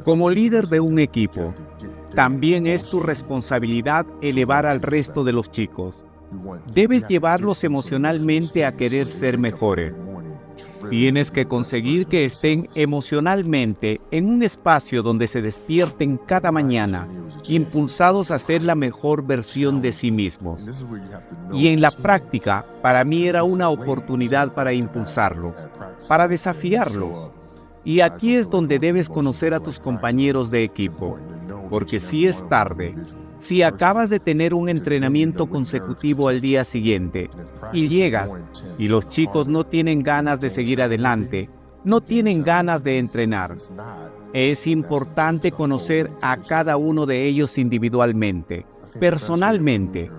Como líder de un equipo, también es tu responsabilidad elevar al resto de los chicos. Debes llevarlos emocionalmente a querer ser mejores. Tienes que conseguir que estén emocionalmente en un espacio donde se despierten cada mañana, impulsados a ser la mejor versión de sí mismos. Y en la práctica, para mí era una oportunidad para impulsarlos, para desafiarlos. Y aquí es donde debes conocer a tus compañeros de equipo, porque si es tarde, si acabas de tener un entrenamiento consecutivo al día siguiente y llegas y los chicos no tienen ganas de seguir adelante, no tienen ganas de entrenar, es importante conocer a cada uno de ellos individualmente, personalmente,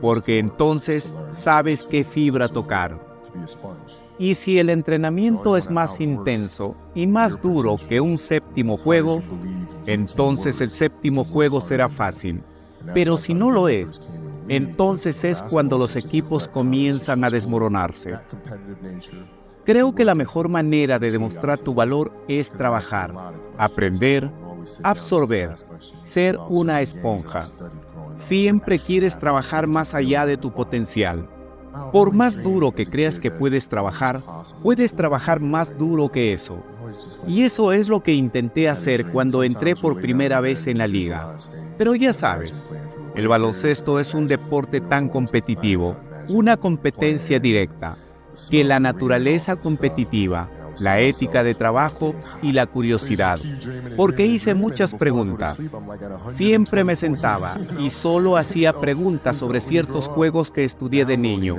porque entonces sabes qué fibra tocar. Y si el entrenamiento es más intenso y más duro que un séptimo juego, entonces el séptimo juego será fácil. Pero si no lo es, entonces es cuando los equipos comienzan a desmoronarse. Creo que la mejor manera de demostrar tu valor es trabajar, aprender, absorber, ser una esponja. Siempre quieres trabajar más allá de tu potencial. Por más duro que creas que puedes trabajar más duro que eso. Y eso es lo que intenté hacer cuando entré por primera vez en la liga. Pero ya sabes, el baloncesto es un deporte tan competitivo, una competencia directa, que la naturaleza competitiva, la ética de trabajo y la curiosidad, porque hice muchas preguntas. Siempre me sentaba y solo hacía preguntas sobre ciertos juegos que estudié de niño.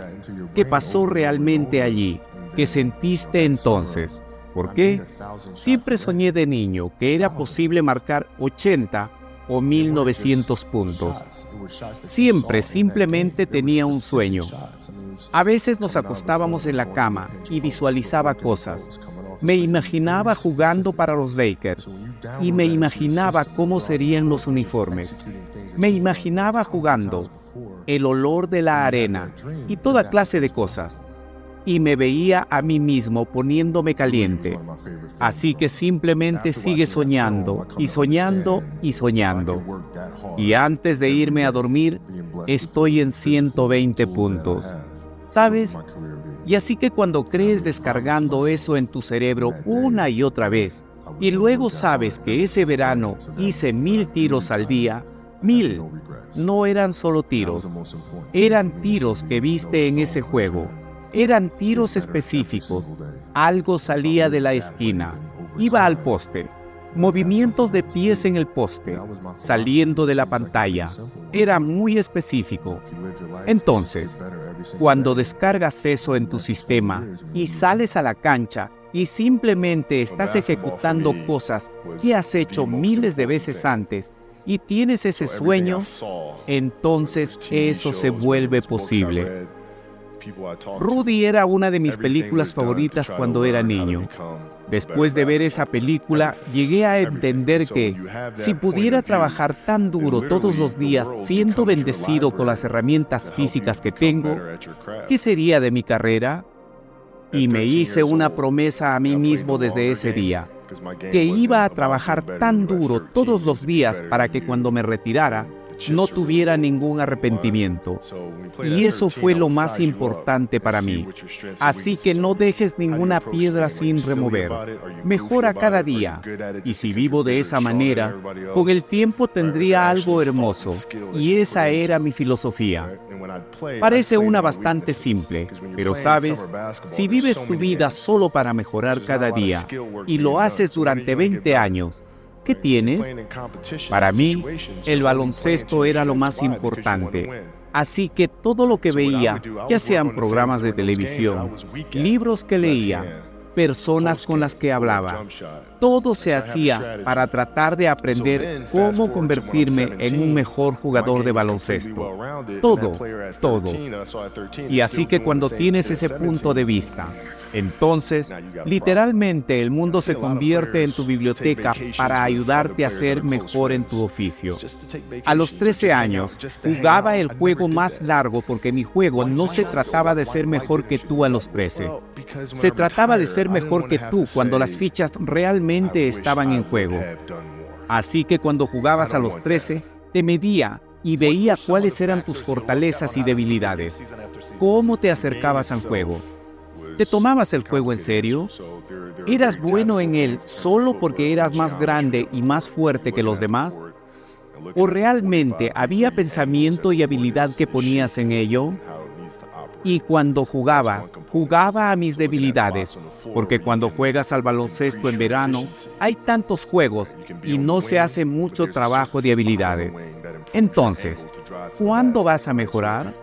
¿Qué pasó realmente allí? ¿Qué sentiste entonces? ¿Por qué? Siempre soñé de niño que era posible marcar 80 o 1900 puntos. Siempre simplemente tenía un sueño. A veces nos acostábamos en la cama y visualizaba cosas. Me imaginaba jugando para los Lakers y me imaginaba cómo serían los uniformes. Me imaginaba jugando, el olor de la arena y toda clase de cosas. Y me veía a mí mismo poniéndome caliente. Así que simplemente sigue soñando y soñando y soñando. Y antes de irme a dormir, estoy en 120 puntos. ¿Sabes? Y así que cuando crees descargando eso en tu cerebro una y otra vez, y luego sabes que ese verano hice 1000 tiros al día, 1000, no eran solo tiros, eran tiros que viste en ese juego. Eran tiros específicos. Algo salía de la esquina, iba al poste. Movimientos de pies en el poste, saliendo de la pantalla. Era muy específico. Entonces, cuando descargas eso en tu sistema y sales a la cancha y simplemente estás ejecutando cosas que has hecho miles de veces antes y tienes ese sueño, entonces eso se vuelve posible. Rudy era una de mis películas favoritas cuando era niño. Después de ver esa película, llegué a entender que si pudiera trabajar tan duro todos los días, siendo bendecido con las herramientas físicas que tengo, ¿qué sería de mi carrera? Y me hice una promesa a mí mismo desde ese día, que iba a trabajar tan duro todos los días para que cuando me retirara, no tuviera ningún arrepentimiento. Y eso fue lo más importante para mí. Así que no dejes ninguna piedra sin remover. Mejora cada día. Y si vivo de esa manera, con el tiempo tendría algo hermoso. Y esa era mi filosofía. Parece una bastante simple, pero sabes, si vives tu vida solo para mejorar cada día y lo haces durante 20 años, ¿qué tienes? Para mí, el baloncesto era lo más importante. Así que todo lo que veía, ya sean programas de televisión, libros que leía, personas con las que hablaba, todo se hacía para tratar de aprender cómo convertirme en un mejor jugador de baloncesto. Todo. Y así que cuando tienes ese punto de vista, entonces, literalmente el mundo se convierte en tu biblioteca para ayudarte a ser mejor en tu oficio. A los 13 años, jugaba el juego más largo porque mi juego no se trataba de ser mejor que tú a los 13. Se trataba de ser ser mejor que tú cuando las fichas realmente estaban en juego. Así que cuando jugabas a los 13, te medía y veía cuáles eran tus fortalezas y debilidades. ¿Cómo te acercabas al juego? ¿Te tomabas el juego en serio? ¿Eras bueno en él solo porque eras más grande y más fuerte que los demás? ¿O realmente había pensamiento y habilidad que ponías en ello? Y cuando jugaba a mis debilidades, porque cuando juegas al baloncesto en verano, hay tantos juegos y no se hace mucho trabajo de habilidades. Entonces, ¿cuándo vas a mejorar?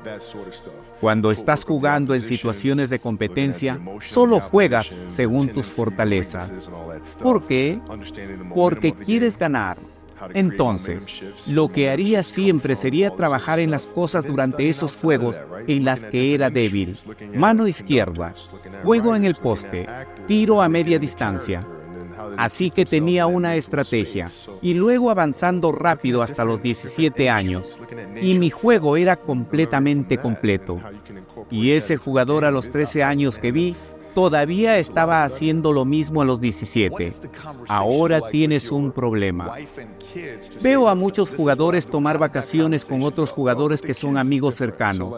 Cuando estás jugando en situaciones de competencia, solo juegas según tus fortalezas. ¿Por qué? Porque quieres ganar. Entonces, lo que haría siempre sería trabajar en las cosas durante esos juegos en las que era débil. Mano izquierda, juego en el poste, tiro a media distancia. Así que tenía una estrategia, y luego avanzando rápido hasta los 17 años, y mi juego era completamente completo. Y ese jugador a los 13 años que vi, todavía estaba haciendo lo mismo a los 17. Ahora tienes un problema. Veo a muchos jugadores tomar vacaciones con otros jugadores que son amigos cercanos,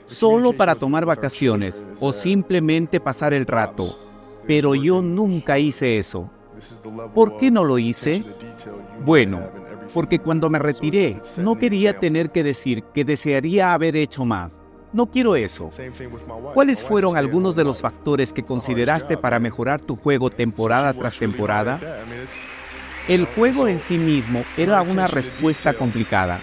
solo para tomar vacaciones o simplemente pasar el rato. Pero yo nunca hice eso. ¿Por qué no lo hice? Bueno, porque cuando me retiré, no quería tener que decir que desearía haber hecho más. No quiero eso. ¿Cuáles fueron algunos de los factores que consideraste para mejorar tu juego temporada tras temporada? El juego en sí mismo era una respuesta complicada.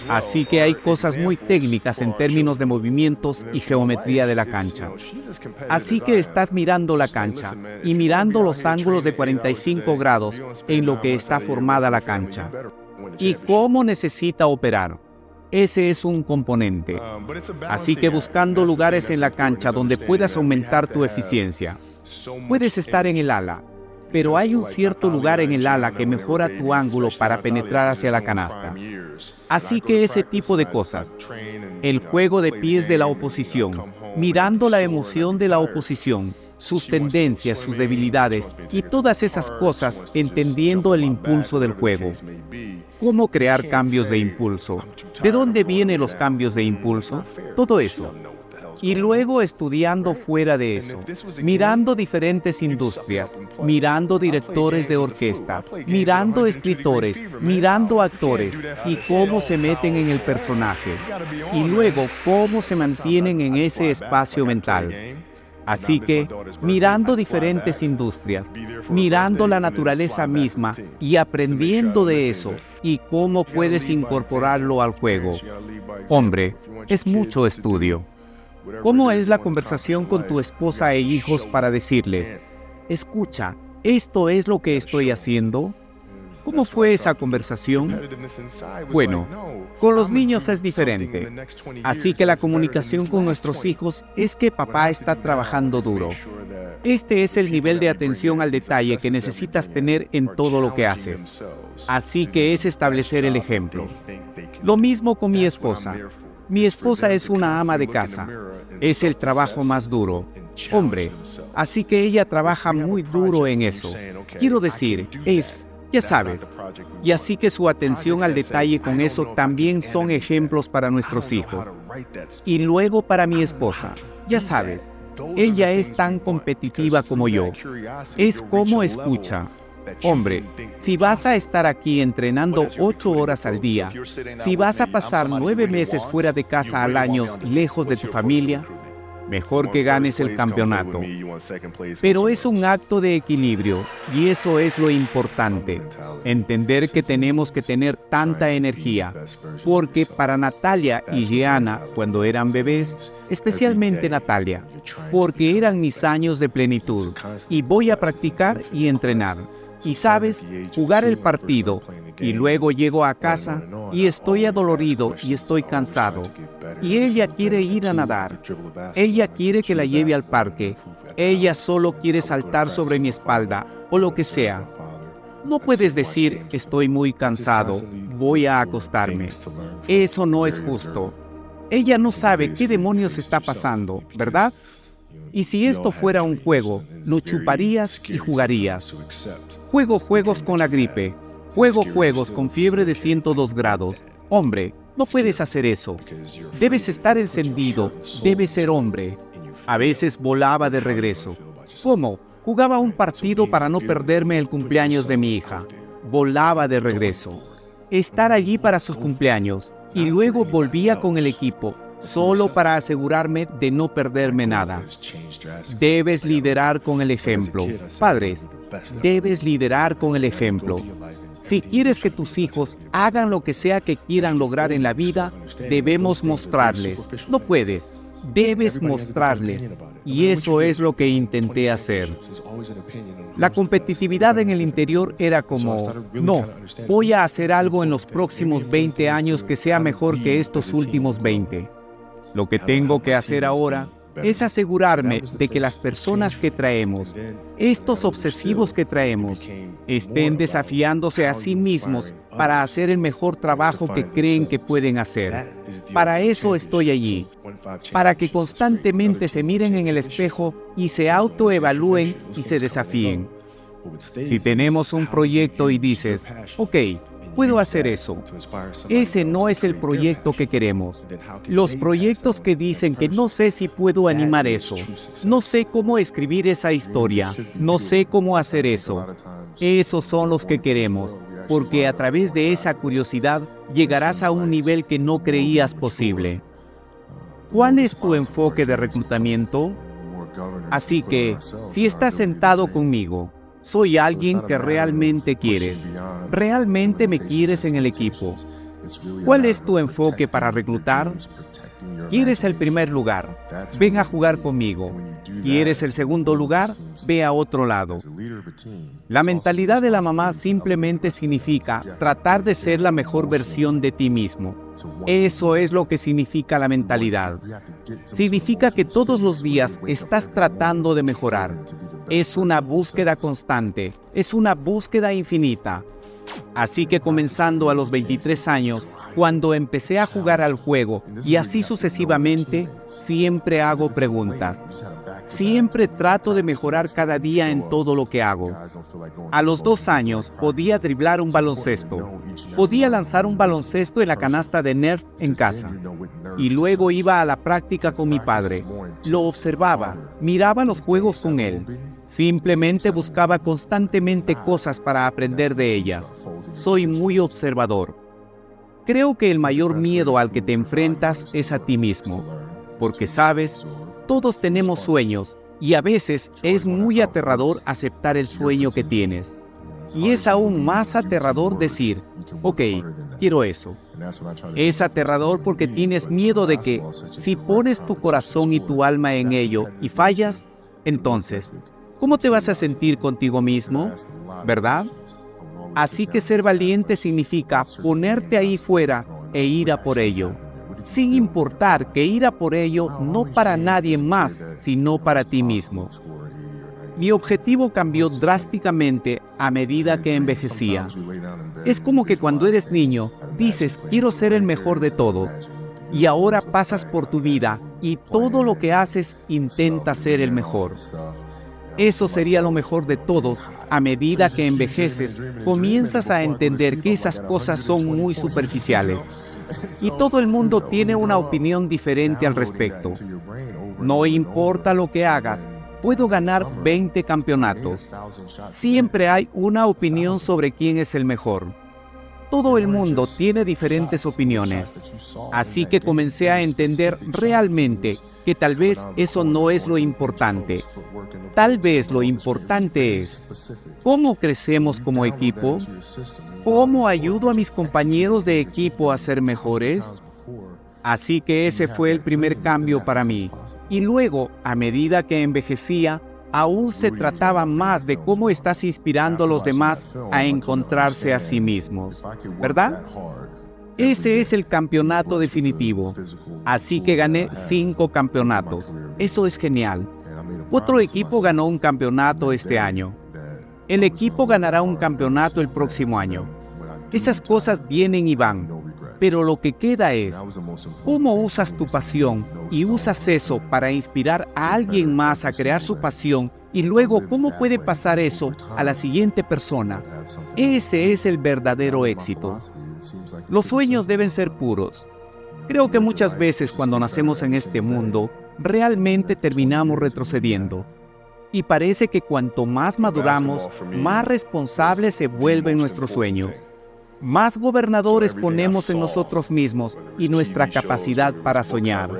Así que hay cosas muy técnicas en términos de movimientos y geometría de la cancha. Así que estás mirando la cancha y mirando los ángulos de 45 grados en lo que está formada la cancha. ¿Y cómo necesita operar? Ese es un componente. Así que buscando lugares en la cancha donde puedas aumentar tu eficiencia. Puedes estar en el ala, pero hay un cierto lugar en el ala que mejora tu ángulo para penetrar hacia la canasta. Así que ese tipo de cosas. El juego de pies de la oposición, mirando la emoción de la oposición, sus tendencias, sus debilidades y todas esas cosas, entendiendo el impulso del juego. ¿Cómo crear cambios de impulso? ¿De dónde vienen los cambios de impulso? Todo eso. Y luego estudiando fuera de eso, mirando diferentes industrias, mirando directores de orquesta, mirando escritores, mirando actores y cómo se meten en el personaje. Y luego cómo se mantienen en ese espacio mental. Así que, mirando diferentes industrias, mirando la naturaleza misma y aprendiendo de eso y cómo puedes incorporarlo al juego. Hombre, es mucho estudio. ¿Cómo es la conversación con tu esposa e hijos para decirles, escucha, esto es lo que estoy haciendo? ¿Cómo fue esa conversación? Bueno, con los niños es diferente. Así que la comunicación con nuestros hijos es que papá está trabajando duro. Este es el nivel de atención al detalle que necesitas tener en todo lo que haces. Así que es establecer el ejemplo. Lo mismo con mi esposa. Mi esposa es una ama de casa. Es el trabajo más duro. Hombre, así que ella trabaja muy duro en eso. Quiero decir, ya sabes. Y así que su atención al detalle con eso también son ejemplos para nuestros hijos. Y luego para mi esposa, ya sabes, ella es tan competitiva como yo. Es como escucha. Hombre, si vas a estar aquí entrenando 8 horas al día, si vas a pasar 9 meses fuera de casa al año lejos de tu familia, mejor que ganes el campeonato. Pero es un acto de equilibrio y eso es lo importante. Entender que tenemos que tener tanta energía, porque para Natalia y Gianna, cuando eran bebés, especialmente Natalia, porque eran mis años de plenitud, y voy a practicar y entrenar. Y sabes, jugar el partido, y luego llego a casa y estoy adolorido y estoy cansado. Y ella quiere ir a nadar. Ella quiere que la lleve al parque. Ella solo quiere saltar sobre mi espalda o lo que sea. No puedes decir, estoy muy cansado, voy a acostarme. Eso no es justo. Ella no sabe qué demonios está pasando, ¿verdad? Y si esto fuera un juego, lo chuparías y jugarías. Juego juegos con la gripe. Juego juegos con fiebre de 102 grados. Hombre, no puedes hacer eso. Debes estar encendido, debes ser hombre. A veces volaba de regreso. ¿Cómo? Jugaba un partido para no perderme el cumpleaños de mi hija. Volaba de regreso. Estar allí para sus cumpleaños. Y luego volvía con el equipo, solo para asegurarme de no perderme nada. Debes liderar con el ejemplo. Padres, debes liderar con el ejemplo. Si quieres que tus hijos hagan lo que sea que quieran lograr en la vida, debemos mostrarles. No puedes, debes mostrarles. Y eso es lo que intenté hacer. La competitividad en el interior era como, no, voy a hacer algo en los próximos 20 años que sea mejor que estos últimos 20. Lo que tengo que hacer ahora es asegurarme de que las personas que traemos, estos obsesivos que traemos, estén desafiándose a sí mismos para hacer el mejor trabajo que creen que pueden hacer. Para eso estoy allí, para que constantemente se miren en el espejo y se autoevalúen y se desafíen. Si tenemos un proyecto y dices, ok, puedo hacer eso. Ese no es el proyecto que queremos. Los proyectos que dicen que no sé si puedo animar eso, no sé cómo escribir esa historia, no sé cómo hacer eso. Esos son los que queremos, porque a través de esa curiosidad llegarás a un nivel que no creías posible. ¿Cuál es tu enfoque de reclutamiento? Así que, si estás sentado conmigo, soy alguien que realmente quieres. ¿Realmente me quieres en el equipo? ¿Cuál es tu enfoque para reclutar? ¿Quieres el primer lugar? Ven a jugar conmigo. ¿Quieres el segundo lugar? Ve a otro lado. La mentalidad de la mamá simplemente significa tratar de ser la mejor versión de ti mismo. Eso es lo que significa la mentalidad. Significa que todos los días estás tratando de mejorar. Es una búsqueda constante, es una búsqueda infinita. Así que comenzando a los 23 años, cuando empecé a jugar al juego y así sucesivamente, siempre hago preguntas. Siempre trato de mejorar cada día en todo lo que hago. A los 2 años podía driblar un baloncesto. Podía lanzar un baloncesto en la canasta de Nerf en casa. Y luego iba a la práctica con mi padre. Lo observaba, miraba los juegos con él. Simplemente buscaba constantemente cosas para aprender de ellas. Soy muy observador. Creo que el mayor miedo al que te enfrentas es a ti mismo. Porque sabes, todos tenemos sueños y a veces es muy aterrador aceptar el sueño que tienes. Y es aún más aterrador decir, ok, quiero eso. Es aterrador porque tienes miedo de que, si pones tu corazón y tu alma en ello y fallas, entonces, ¿cómo te vas a sentir contigo mismo? ¿Verdad? Así que ser valiente significa ponerte ahí fuera e ir a por ello. Sin importar que ir a por ello no para nadie más, sino para ti mismo. Mi objetivo cambió drásticamente a medida que envejecía. Es como que cuando eres niño, dices, quiero ser el mejor de todos. Y ahora pasas por tu vida y todo lo que haces intenta ser el mejor. Eso sería lo mejor de todos. A medida que envejeces, comienzas a entender que esas cosas son muy superficiales. Y todo el mundo tiene una opinión diferente al respecto. No importa lo que hagas, puedo ganar 20 campeonatos. Siempre hay una opinión sobre quién es el mejor. Todo el mundo tiene diferentes opiniones. Así que comencé a entender realmente que tal vez eso no es lo importante. Tal vez lo importante es cómo crecemos como equipo, cómo ayudo a mis compañeros de equipo a ser mejores. Así que ese fue el primer cambio para mí. Y luego, a medida que envejecía, aún se trataba más de cómo estás inspirando a los demás a encontrarse a sí mismos, ¿verdad? Ese es el campeonato definitivo. Así que gané 5 campeonatos. Eso es genial. Otro equipo ganó un campeonato este año. El equipo ganará un campeonato el próximo año. Esas cosas vienen y van. Pero lo que queda es, ¿cómo usas tu pasión y usas eso para inspirar a alguien más a crear su pasión y luego cómo puede pasar eso a la siguiente persona? Ese es el verdadero éxito. Los sueños deben ser puros. Creo que muchas veces cuando nacemos en este mundo, realmente terminamos retrocediendo. Y parece que cuanto más maduramos, más responsables se vuelven nuestros sueños. Más gobernadores ponemos en nosotros mismos y nuestra capacidad para soñar.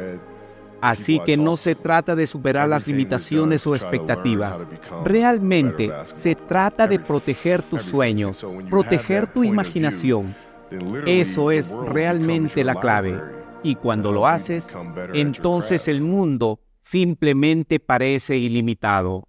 Así que no se trata de superar las limitaciones o expectativas. Realmente se trata de proteger tus sueños, proteger tu imaginación. Eso es realmente la clave. Y cuando lo haces, entonces el mundo simplemente parece ilimitado.